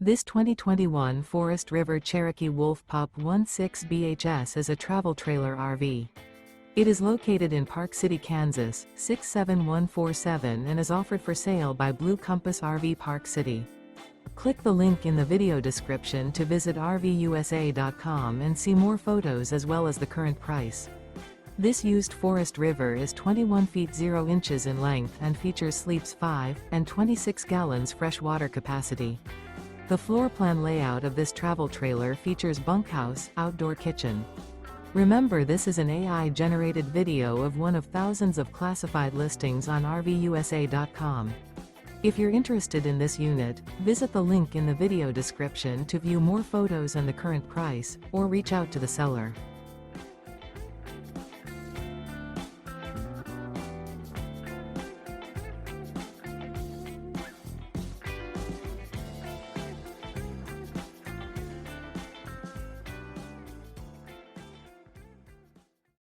This 2021 Forest River Cherokee Wolf Pup 16 BHS is a travel trailer RV. It is located in Park City, Kansas, 67147 and is offered for sale by Blue Compass RV Park City. Click the link in the video description to visit RVUSA.com and see more photos as well as the current price. This used Forest River is 21 feet 0 inches in length and features sleeps 5 and 26 gallons fresh water capacity. The floor plan layout of this travel trailer features bunkhouse, outdoor kitchen. Remember, this is an AI-generated video of one of thousands of classified listings on RVUSA.com. If you're interested in this unit, visit the link in the video description to view more photos and the current price, or reach out to the seller.